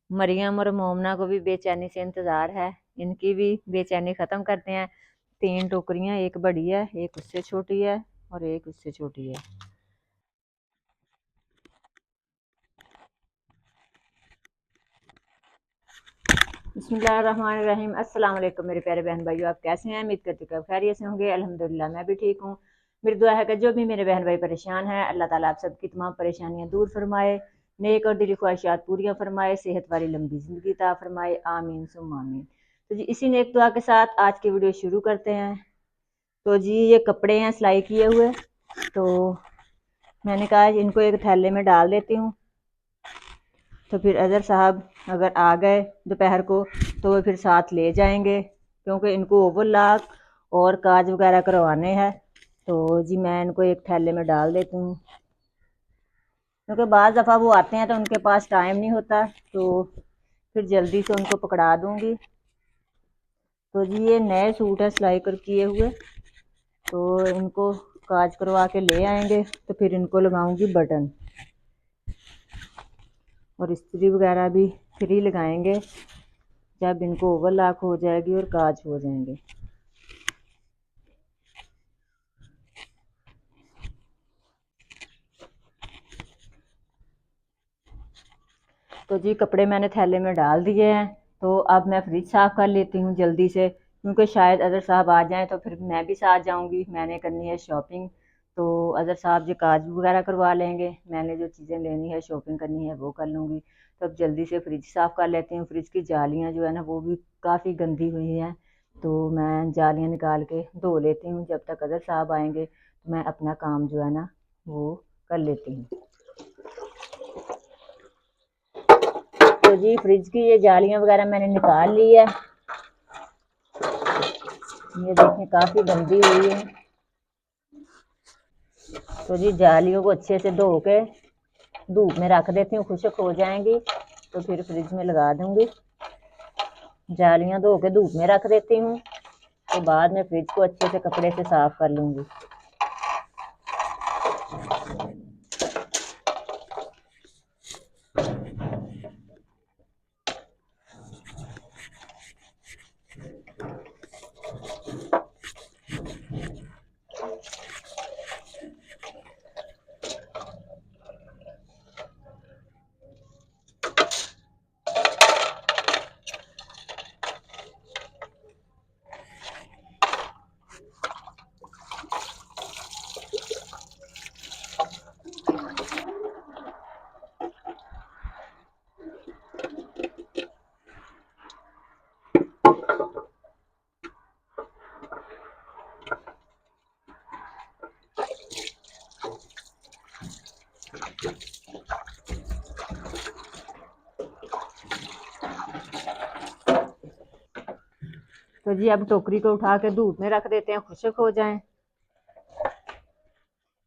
मरियम और मोमना को भी बेचैनी से इंतजार है। इनकी भी बेचैनी खत्म करते हैं। 3 टोकरियां, एक बड़ी है, एक उससे छोटी है और एक उससे छोटी है। बिस्मिल्लाहिर्रहमानिर्रहीम। अस्सलाम वालेकुम मेरे प्यारे बहन भाइयों, आप कैसे हैं? उम्मीद करती हूँ खैरियत से होंगे। अल्हम्दुलिल्लाह मैं भी ठीक हूँ। मेरी दुआ है कि जो भी मेरे बहन भाई परेशान हैं, अल्लाह ताला आप सबकी तमाम परेशानियां दूर फरमाए, नेक और दिली ख्वाहिशात पूरियां फरमाए, सेहत वाली लंबी ज़िंदगी अता फरमाए। आमीन सुम्मा आमीन। तो जी इसी नेक दुआ के साथ आज की वीडियो शुरू करते हैं। तो जी ये कपड़े हैं सिलाई किए हुए, तो मैंने कहा इनको एक थैले में डाल देती हूँ, तो फिर अजहर साहब अगर आ गए दोपहर को तो वो फिर साथ ले जाएंगे, क्योंकि इनको ओवरलॉक और काज वगैरह करवाने हैं। तो जी मैं इनको एक थैले में डाल देती हूँ, क्योंकि बाज़ दफ़ा वो आते हैं तो उनके पास टाइम नहीं होता, तो फिर जल्दी से उनको पकड़ा दूँगी। तो जी ये नए सूट है सिलाई कर किए हुए, तो इनको काज करवा के ले आएंगे, तो फिर इनको लगाऊंगी बटन और इस्त्री वगैरह भी फ्री लगाएंगे जब इनको ओवरलॉक हो जाएगी और काज हो जाएंगे। तो जी कपड़े मैंने थैले में डाल दिए हैं, तो अब मैं फ्रिज साफ़ कर लेती हूँ जल्दी से, क्योंकि शायद अज़हर साहब आ जाएं तो फिर मैं भी साथ जाऊँगी। मैंने करनी है शॉपिंग, तो अज़हर साहब जो काज वगैरह करवा लेंगे, मैंने जो चीज़ें लेनी है शॉपिंग करनी है वो कर लूँगी। तो अब जल्दी से फ्रिज साफ़ कर लेती हूँ। फ्रिज की जालियाँ जो है ना वो भी काफ़ी गंदी हुई हैं, तो मैं जालियाँ निकाल के धो लेती हूँ। जब तक अज़हर साहब आएंगे तो मैं अपना काम जो है ना वो कर लेती हूँ। तो जी फ्रिज की ये जालियाँ वगैरह मैंने निकाल ली है, ये देखें काफ़ी गंदी हुई है। तो जी जालियों को अच्छे से धो के धूप में रख देती हूँ, खुश्क हो जाएंगी तो फिर फ्रिज में लगा दूंगी। जालियाँ धो के धूप में रख देती हूँ, तो बाद में फ्रिज को अच्छे से कपड़े से साफ कर लूँगी। तो जी अब टोकरी को उठा के धूप में रख देते हैं, खुश्क हो जाएं।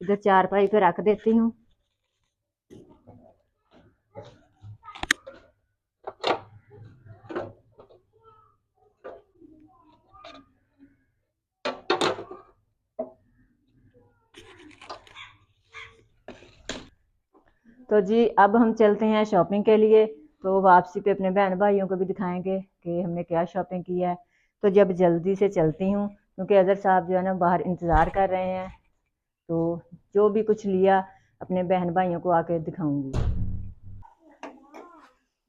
इधर चारपाई पे रख देती हूँ। तो जी अब हम चलते हैं शॉपिंग के लिए, तो वापसी पे अपने बहन भाइयों को भी दिखाएंगे कि हमने क्या शॉपिंग की है। तो जब जल्दी से चलती हूँ, क्योंकि अज़हर साहब जो है ना बाहर इंतज़ार कर रहे हैं, तो जो भी कुछ लिया अपने बहन भाइयों को आके दिखाऊंगी।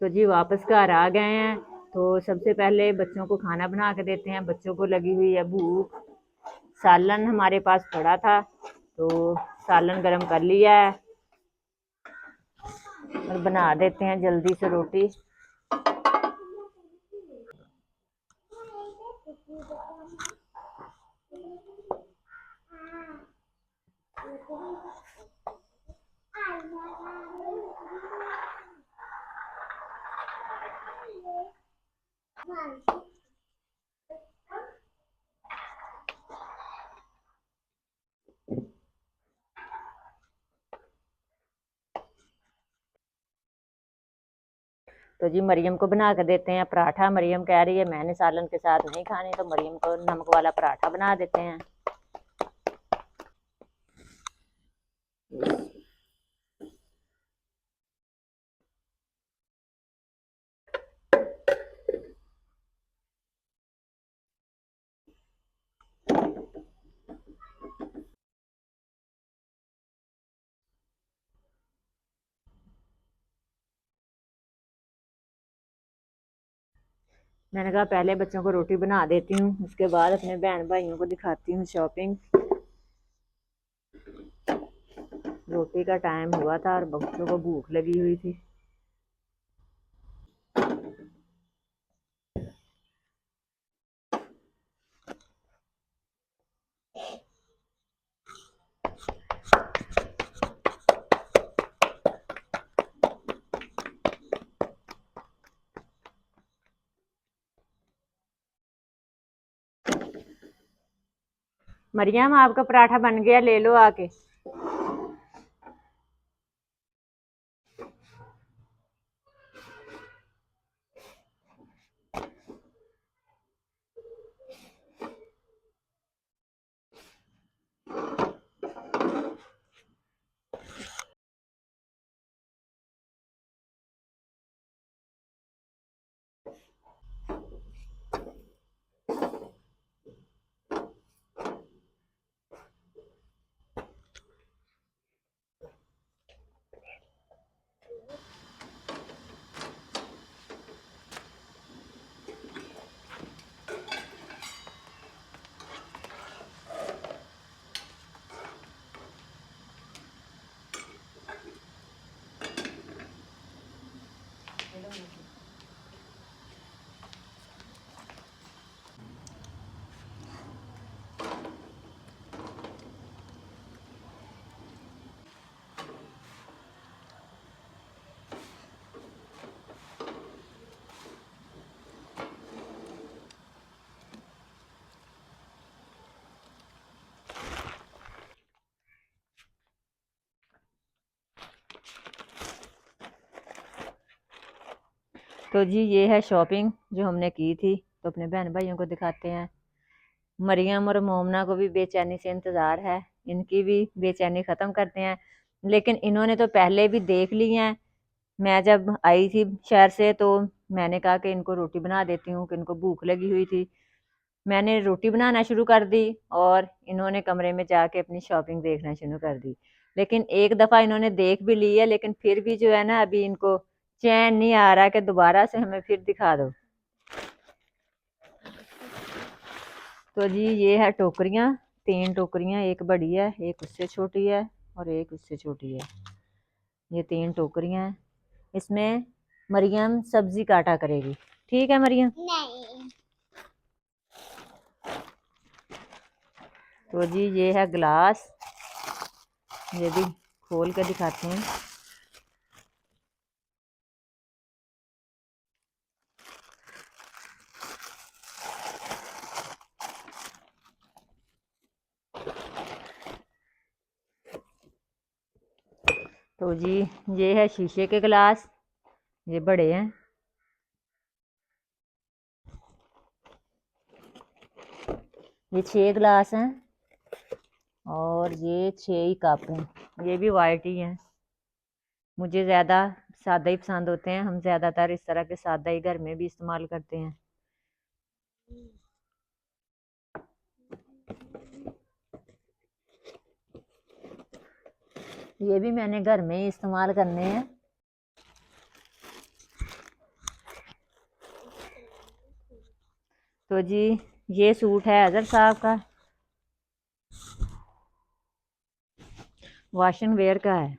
तो जी वापस घर आ गए हैं, तो सबसे पहले बच्चों को खाना बना के देते हैं। बच्चों को लगी हुई है भूख। सालन हमारे पास पड़ा था, तो सालन गरम कर लिया है और बना देते हैं जल्दी से रोटी। तो जी मरियम को बना कर देते हैं पराठा। मरियम कह रही है मैंने सालन के साथ नहीं खाने, तो मरियम को नमक वाला पराठा बना देते हैं। मैंने कहा पहले बच्चों को रोटी बना देती हूँ, उसके बाद अपने बहन भाइयों को दिखाती हूँ शॉपिंग। रोटी का टाइम हुआ था और बच्चों को भूख लगी हुई थी। मरियम, आपका पराठा बन गया, ले लो आके। तो जी ये है शॉपिंग जो हमने की थी, तो अपने बहन भाइयों को दिखाते हैं। मरियम और मोमना को भी बेचैनी से इंतज़ार है, इनकी भी बेचैनी ख़त्म करते हैं। लेकिन इन्होंने तो पहले भी देख ली हैं। मैं जब आई थी शहर से तो मैंने कहा कि इनको रोटी बना देती हूँ, कि इनको भूख लगी हुई थी। मैंने रोटी बनाना शुरू कर दी और इन्होंने कमरे में जाके अपनी शॉपिंग देखना शुरू कर दी। लेकिन एक दफ़ा इन्होंने देख भी ली है, लेकिन फिर भी जो है ना, अभी इनको चैन नहीं आ रहा कि दोबारा से हमें फिर दिखा दो। तो जी ये है टोकरियाँ, 3 टोकरियाँ, एक बड़ी है, एक उससे छोटी है और एक उससे छोटी है। ये 3 टोकरियाँ हैं। इसमें मरियम सब्जी काटा करेगी, ठीक है मरियम? नहीं। तो जी ये है गिलास, ये भी खोल के दिखाते हैं। तो जी ये है शीशे के गिलास, ये बड़े हैं। ये 6 गिलास हैं और ये 6 ही कप हैं, ये भी वाइट ही हैं। मुझे ज़्यादा सादा ही पसंद होते हैं, हम ज़्यादातर इस तरह के सादा ही घर में भी इस्तेमाल करते हैं। ये भी मैंने घर में ही इस्तेमाल करने हैं। तो जी ये सूट है अजहर साहब का, वॉशिंग वेयर का है।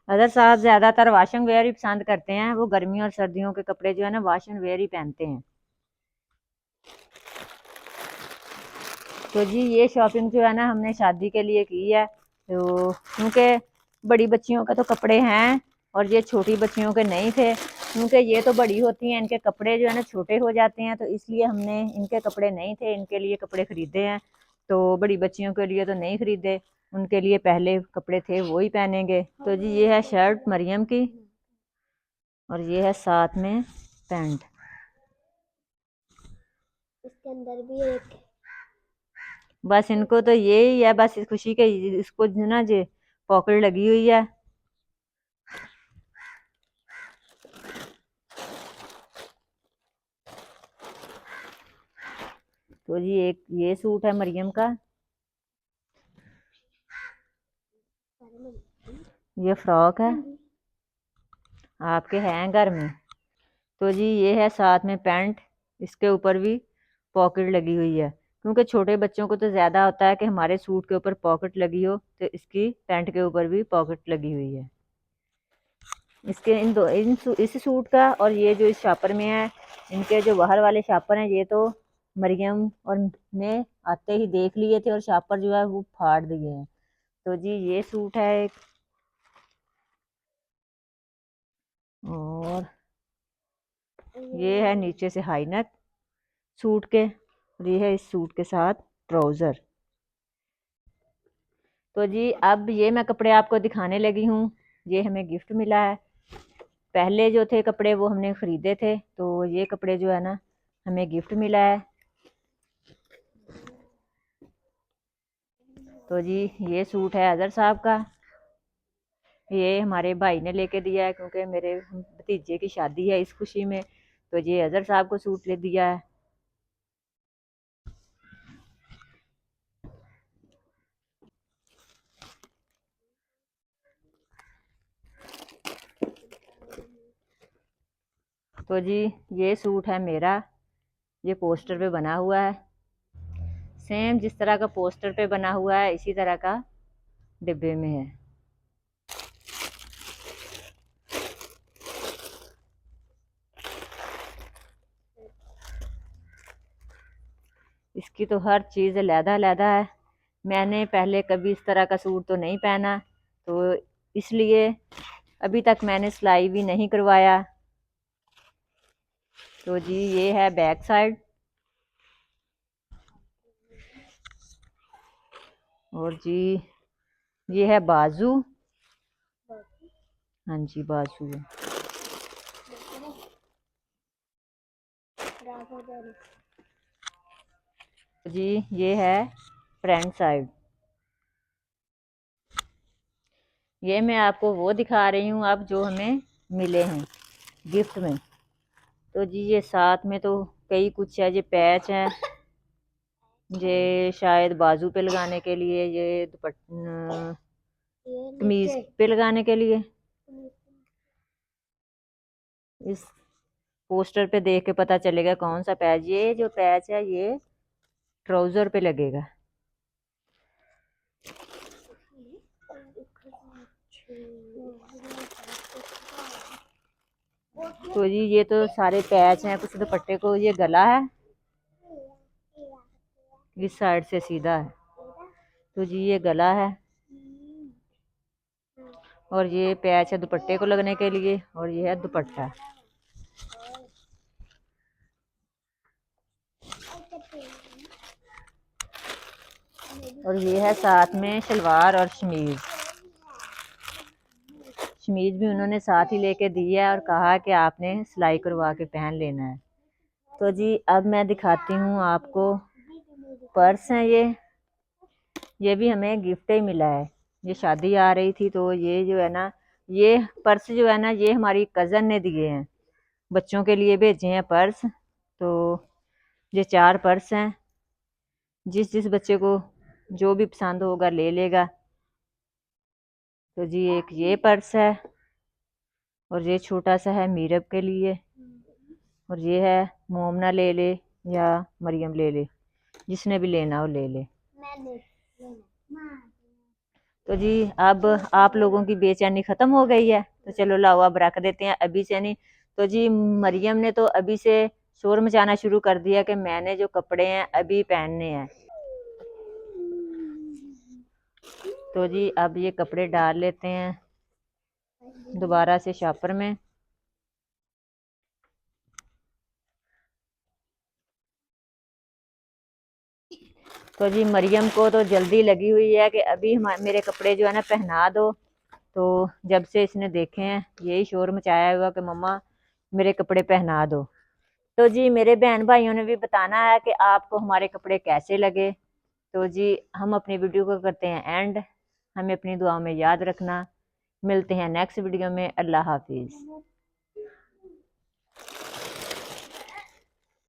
अजहर साहब ज़्यादातर वॉशिंग वेयर ही पसंद करते हैं, वो गर्मियों और सर्दियों के कपड़े जो है ना वॉशिंग वेयर ही पहनते हैं। तो जी ये शॉपिंग जो है ना हमने शादी के लिए की है, तो क्योंकि बड़ी बच्चियों के तो कपड़े हैं और ये छोटी बच्चियों के नहीं थे, क्योंकि ये तो बड़ी होती हैं, इनके कपड़े जो है ना छोटे हो जाते हैं, तो इसलिए हमने इनके कपड़े नहीं थे, इनके लिए कपड़े ख़रीदे हैं। तो बड़ी बच्चियों के लिए तो नहीं ख़रीदे, उनके लिए पहले कपड़े थे वो ही पहनेंगे। तो जी ये है शर्ट मरियम की और ये है साथ में पैंट। इसके अंदर भी एक, बस इनको तो यही है, बस खुशी के इसको ना जे पॉकेट लगी हुई है। तो जी एक ये सूट है मरियम का, ये फ्रॉक है, आपके हैं घर में। तो जी ये है साथ में पैंट, इसके ऊपर भी पॉकेट लगी हुई है, क्योंकि छोटे बच्चों को तो ज़्यादा होता है कि हमारे सूट के ऊपर पॉकेट लगी हो, तो इसकी पैंट के ऊपर भी पॉकेट लगी हुई है। इसके इस सूट का और ये जो इस शापर में है, इनके जो बाहर वाले शापर हैं ये तो मरियम और ने आते ही देख लिए थे और शापर जो है वो फाड़ दिए हैं। तो जी ये सूट है एक, और ये है नीचे से हाई नेक सूट के, और ये है इस सूट के साथ ट्राउज़र। तो जी अब ये मैं कपड़े आपको दिखाने लगी हूँ, ये हमें गिफ्ट मिला है। पहले जो थे कपड़े वो हमने ख़रीदे थे, तो ये कपड़े जो है ना हमें गिफ्ट मिला है। तो जी ये सूट है अज़हर साहब का, ये हमारे भाई ने लेके दिया है, क्योंकि मेरे भतीजे की शादी है इस खुशी में, तो ये अज़हर साहब को सूट ले दिया है। तो जी ये सूट है मेरा, ये पोस्टर पे बना हुआ है, सेम जिस तरह का पोस्टर पे बना हुआ है इसी तरह का डिब्बे में है। इसकी तो हर चीज़ अलहदा है। मैंने पहले कभी इस तरह का सूट तो नहीं पहना, तो इसलिए अभी तक मैंने सिलाई भी नहीं करवाया। तो जी ये है बैक साइड, और जी ये है बाजू, हाँ जी बाजू है। जी ये है फ्रंट साइड। ये मैं आपको वो दिखा रही हूँ अब जो हमें मिले हैं गिफ्ट में। तो जी ये साथ में तो कई कुछ है, ये पैच है, ये शायद बाजू पे लगाने के लिए, ये कमीज पे लगाने के लिए। इस पोस्टर पे देख के पता चलेगा कौन सा पैच, ये जो पैच है ये ट्राउजर पे लगेगा। तो जी ये तो सारे पैच हैं, कुछ दुपट्टे को, ये गला है इस साइड से सीधा है, तो जी ये गला है, और ये पैच है दुपट्टे को लगने के लिए, और ये है दुपट्टा। और ये है साथ में शलवार और शमीज, शमीज भी उन्होंने साथ ही लेके दी है और कहा कि आपने सिलाई करवा के पहन लेना है। तो जी अब मैं दिखाती हूँ आपको, पर्स है ये भी हमें गिफ्ट ही मिला है। ये शादी आ रही थी तो ये जो है ना, ये पर्स जो है ना ये हमारी कज़न ने दिए हैं, बच्चों के लिए भेजे हैं पर्स। तो ये 4 पर्स हैं, जिस जिस बच्चे को जो भी पसंद होगा ले लेगा। तो जी एक ये पर्स है, और ये छोटा सा है मीरब के लिए, और ये है मोमना ले ले या मरियम ले ले, जिसने भी लेना हो ले ले। तो जी अब आप लोगों की बेचैनी ख़त्म हो गई है, तो चलो लाओ अब रख देते हैं अभी से नहीं। तो जी मरियम ने तो अभी से शोर मचाना शुरू कर दिया कि मैंने जो कपड़े हैं अभी पहनने हैं। तो जी अब ये कपड़े डाल लेते हैं दोबारा से शापर में। तो जी मरियम को तो जल्दी लगी हुई है कि अभी मेरे कपड़े जो है ना पहना दो। तो जब से इसने देखे हैं यही शोर मचाया हुआ कि मम्मा मेरे कपड़े पहना दो। तो जी मेरे बहन भाइयों ने भी बताना है कि आपको हमारे कपड़े कैसे लगे। तो जी हम अपनी वीडियो को करते हैं एंड, हमें अपनी दुआ में याद रखना। मिलते हैं नेक्स्ट वीडियो में। अल्लाह हाफिज़।